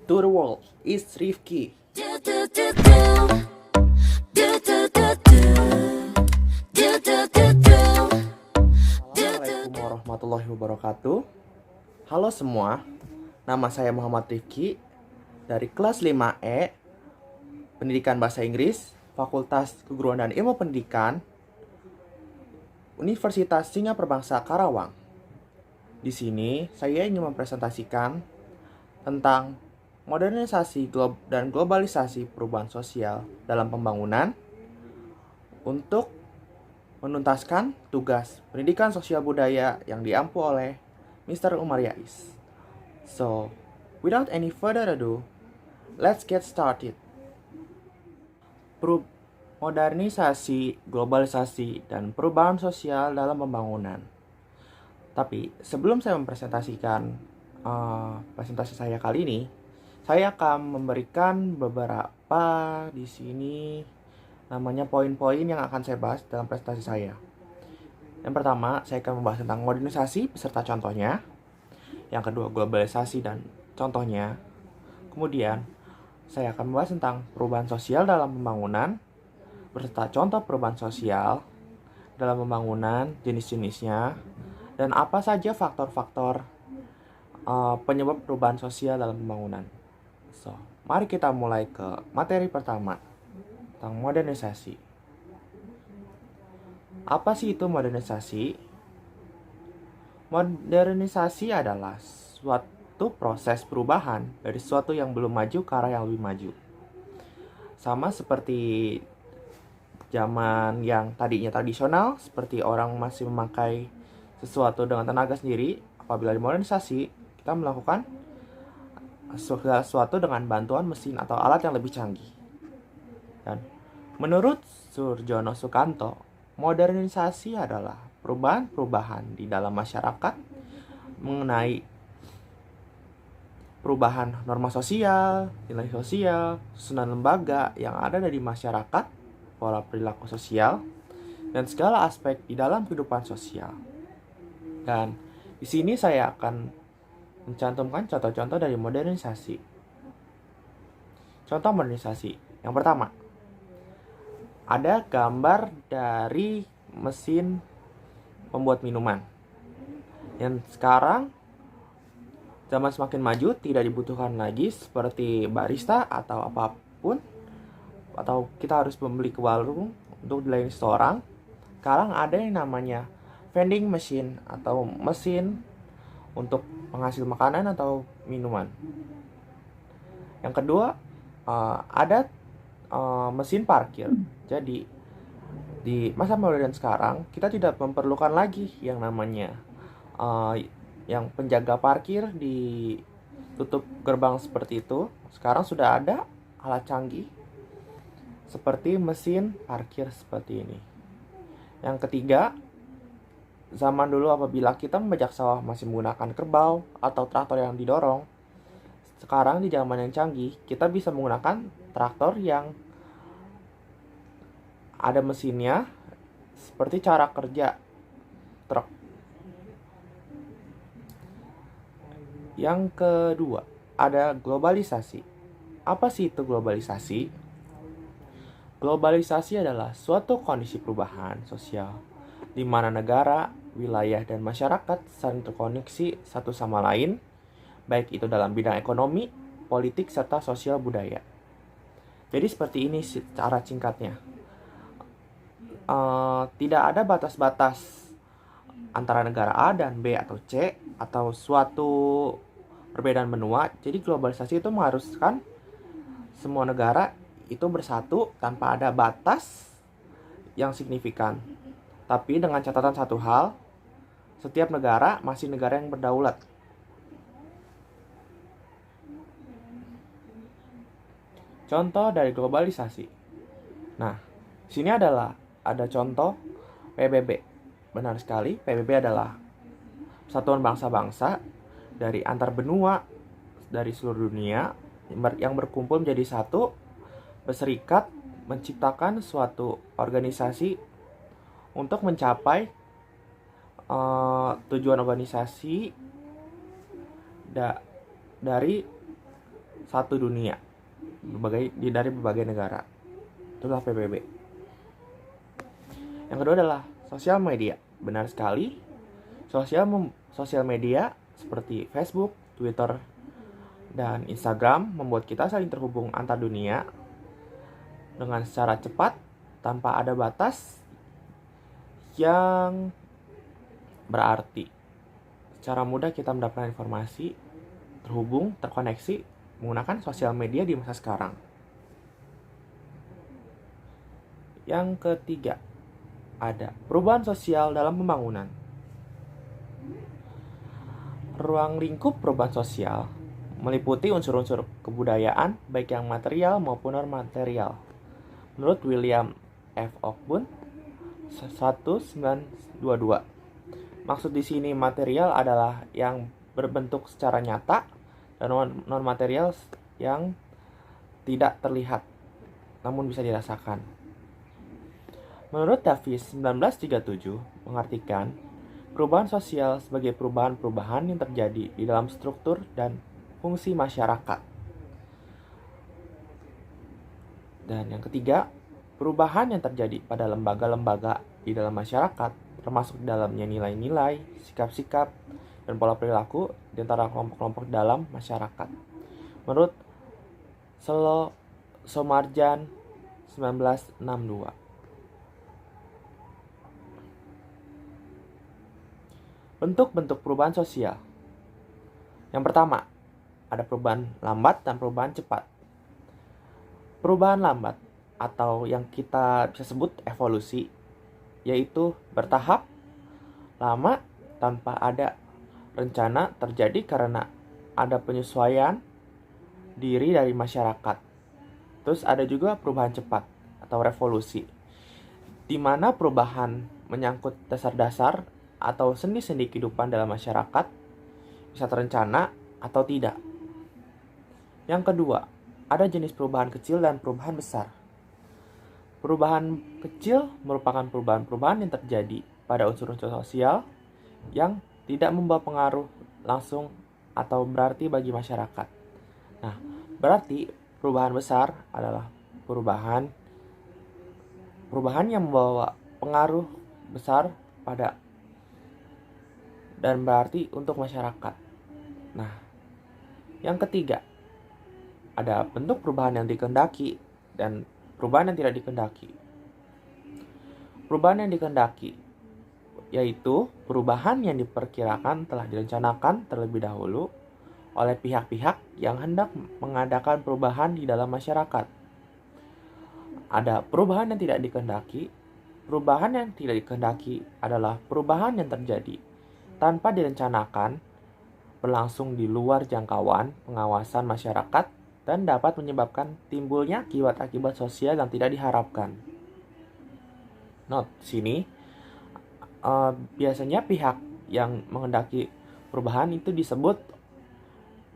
to the world is Rifki. Assalamualaikum warahmatullahi wabarakatuh. Halo semua, nama saya Muhammad Rifki dari kelas 5E Pendidikan Bahasa Inggris, Fakultas Keguruan dan Ilmu Pendidikan, Universitas Singa Perbangsa Karawang. Di sini saya ingin mempresentasikan tentang modernisasi dan globalisasi perubahan sosial dalam pembangunan untuk menuntaskan tugas pendidikan sosial budaya yang diampu oleh Mr. Umar Yais. So, without any further ado, let's get started. Modernisasi, globalisasi, dan perubahan sosial dalam pembangunan. Tapi sebelum saya mempresentasikan presentasi saya kali ini, saya akan memberikan beberapa di sini namanya poin-poin yang akan saya bahas dalam presentasi saya. Yang pertama, saya akan membahas tentang modernisasi beserta contohnya. Yang kedua, globalisasi dan contohnya. Kemudian, saya akan membahas tentang perubahan sosial dalam pembangunan beserta contoh perubahan sosial dalam pembangunan, jenis-jenisnya, dan apa saja faktor-faktor penyebab perubahan sosial dalam pembangunan. So, mari kita mulai ke materi pertama tentang modernisasi. Apa sih itu modernisasi? Modernisasi adalah suatu proses perubahan dari sesuatu yang belum maju ke arah yang lebih maju. Sama seperti zaman yang tadinya tradisional, seperti orang masih memakai sesuatu dengan tenaga sendiri. Apabila dimodernisasi, kita melakukan sesuatu dengan bantuan mesin atau alat yang lebih canggih. Dan menurut Surjono Sukanto, modernisasi adalah perubahan-perubahan di dalam masyarakat mengenai perubahan norma sosial, nilai sosial, susunan lembaga yang ada dari masyarakat, pola perilaku sosial, dan segala aspek di dalam kehidupan sosial. Dan di sini saya akan mencantumkan contoh-contoh dari modernisasi. Contoh modernisasi. Yang pertama, ada gambar dari mesin pembuat minuman. Yang sekarang, zaman semakin maju, tidak dibutuhkan lagi seperti barista atau apapun, atau kita harus membeli ke warung untuk dilayani seseorang. Sekarang ada yang namanya vending machine atau mesin untuk penghasil makanan atau minuman. Yang kedua, ada mesin parkir. Jadi di masa modern sekarang kita tidak memerlukan lagi yang namanya yang penjaga parkir di tutup gerbang seperti itu. Sekarang sudah ada alat canggih seperti mesin parkir seperti ini. Yang ketiga, zaman dulu apabila kita membajak sawah masih menggunakan kerbau atau traktor yang didorong. Sekarang di zaman yang canggih, kita bisa menggunakan traktor yang ada mesinnya seperti cara kerja truk. Yang kedua, ada globalisasi. Apa sih itu globalisasi? Globalisasi adalah suatu kondisi perubahan sosial di mana negara, wilayah, dan masyarakat saling terkoneksi satu sama lain, baik itu dalam bidang ekonomi, politik, serta sosial budaya. Jadi seperti ini secara singkatnya. Tidak ada batas-batas antara negara A dan B atau C, atau suatu perbedaan benua. Jadi globalisasi itu mengharuskan semua negara itu bersatu tanpa ada batas yang signifikan. Tapi dengan catatan satu hal, setiap negara masih negara yang berdaulat. Contoh dari globalisasi. Nah, sini ada contoh PBB. Benar sekali, PBB adalah Persatuan Bangsa-Bangsa dari antar benua dari seluruh dunia yang berkumpul menjadi satu, berserikat menciptakan suatu organisasi untuk mencapai tujuan organisasi dari satu dunia dari berbagai negara. Itulah PBB. Yang kedua adalah sosial media. Benar sekali, sosial media seperti Facebook, Twitter, dan Instagram membuat kita saling terhubung antar dunia dengan secara cepat tanpa ada batas, yang berarti secara mudah kita mendapatkan informasi, terhubung, terkoneksi menggunakan sosial media di masa sekarang. Yang ketiga, ada perubahan sosial dalam pembangunan. Ruang lingkup perubahan sosial meliputi unsur-unsur kebudayaan baik yang material maupun non-material. Menurut William F. Ogden 1922. Maksud di sini material adalah yang berbentuk secara nyata dan non-material yang tidak terlihat namun bisa dirasakan. Menurut Davis 1937 mengartikan perubahan sosial sebagai perubahan-perubahan yang terjadi di dalam struktur dan fungsi masyarakat. Dan yang ketiga, perubahan yang terjadi pada lembaga-lembaga di dalam masyarakat, termasuk di dalamnya nilai-nilai, sikap-sikap, dan pola perilaku di antara kelompok-kelompok dalam masyarakat. Menurut Somarjan 1962. Bentuk-bentuk perubahan sosial. Yang pertama, ada perubahan lambat dan perubahan cepat. Perubahan lambat atau yang kita bisa sebut evolusi, yaitu bertahap, lama, tanpa ada rencana, terjadi karena ada penyesuaian diri dari masyarakat. Terus ada juga perubahan cepat atau revolusi, di mana perubahan menyangkut dasar-dasar atau sendi-sendi kehidupan dalam masyarakat, bisa terencana atau tidak. Yang kedua, ada jenis perubahan kecil dan perubahan besar. Perubahan kecil merupakan perubahan-perubahan yang terjadi pada unsur-unsur sosial yang tidak membawa pengaruh langsung atau berarti bagi masyarakat. Nah, berarti perubahan besar adalah perubahan yang membawa pengaruh besar pada dan berarti untuk masyarakat. Nah, yang ketiga, ada bentuk perubahan yang dikehendaki dan perubahan yang tidak dikehendaki. Perubahan yang dikehendaki yaitu perubahan yang diperkirakan telah direncanakan terlebih dahulu oleh pihak-pihak yang hendak mengadakan perubahan di dalam masyarakat. Ada perubahan yang tidak dikehendaki. Perubahan yang tidak dikehendaki adalah perubahan yang terjadi tanpa direncanakan, berlangsung di luar jangkauan pengawasan masyarakat, dan dapat menyebabkan timbulnya akibat-akibat sosial yang tidak diharapkan. Note sini, biasanya pihak yang menghendaki perubahan itu disebut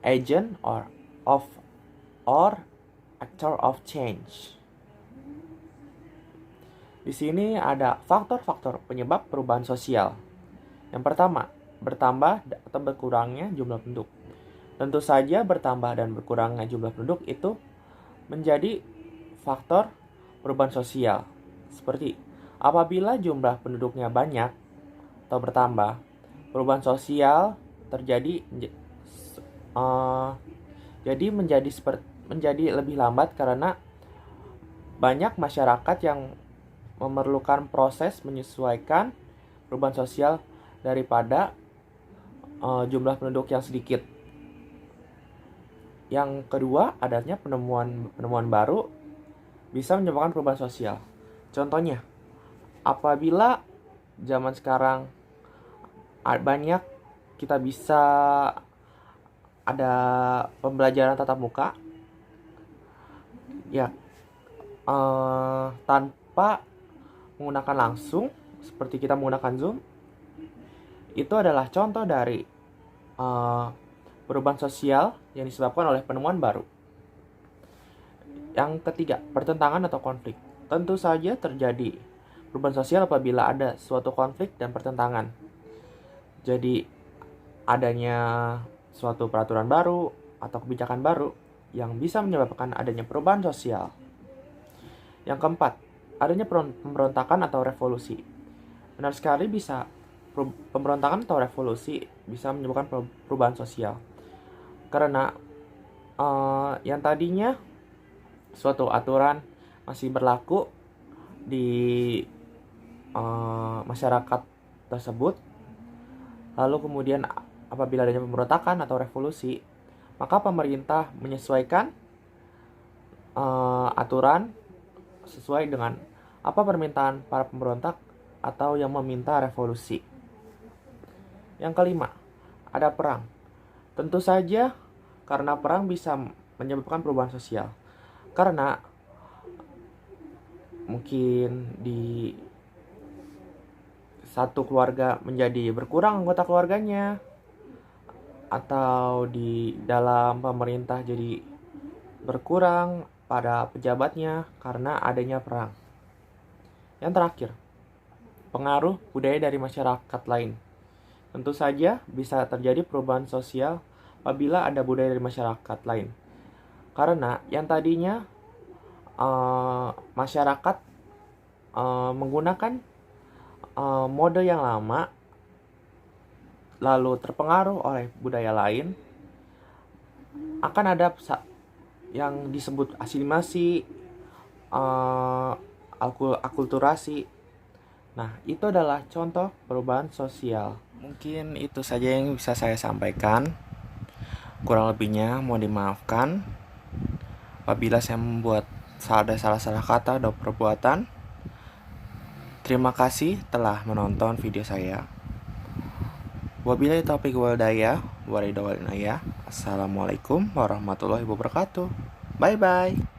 agent or actor of change. Di sini ada faktor-faktor penyebab perubahan sosial. Yang pertama, bertambah atau berkurangnya jumlah penduduk. Tentu saja bertambah dan berkurangnya jumlah penduduk itu menjadi faktor perubahan sosial. Seperti apabila jumlah penduduknya banyak atau bertambah, perubahan sosial terjadi menjadi lebih lambat karena banyak masyarakat yang memerlukan proses menyesuaikan perubahan sosial daripada jumlah penduduk yang sedikit. Yang kedua, adanya penemuan baru bisa menyebabkan perubahan sosial. Contohnya, apabila zaman sekarang banyak kita bisa ada pembelajaran tatap muka, ya tanpa menggunakan langsung seperti kita menggunakan Zoom, itu adalah contoh dari perubahan sosial yang disebabkan oleh penemuan baru. Yang ketiga, pertentangan atau konflik. Tentu saja terjadi perubahan sosial apabila ada suatu konflik dan pertentangan. Jadi adanya suatu peraturan baru atau kebijakan baru yang bisa menyebabkan adanya perubahan sosial. Yang keempat, adanya pemberontakan atau revolusi. Benar sekali, pemberontakan atau revolusi bisa menyebabkan perubahan sosial. Karena yang tadinya suatu aturan masih berlaku di masyarakat tersebut, lalu kemudian apabila adanya pemberontakan atau revolusi, maka pemerintah menyesuaikan aturan sesuai dengan apa permintaan para pemberontak atau yang meminta revolusi. Yang kelima, ada perang. Tentu saja karena perang bisa menyebabkan perubahan sosial. Karena mungkin di satu keluarga menjadi berkurang anggota keluarganya, atau di dalam pemerintah jadi berkurang pada pejabatnya karena adanya perang. Yang terakhir, pengaruh budaya dari masyarakat lain. Tentu saja bisa terjadi perubahan sosial apabila ada budaya dari masyarakat lain. Karena yang tadinya masyarakat menggunakan mode yang lama, lalu terpengaruh oleh budaya lain, akan ada yang disebut asimilasi, akulturasi. Nah, itu adalah contoh perubahan sosial. Mungkin itu saja yang bisa saya sampaikan. Kurang lebihnya mohon dimaafkan apabila saya membuat salah kata atau perbuatan. Terima kasih telah menonton video saya. Wabillahi taufiq wal hidayah. Assalamualaikum warahmatullahi wabarakatuh. Bye bye.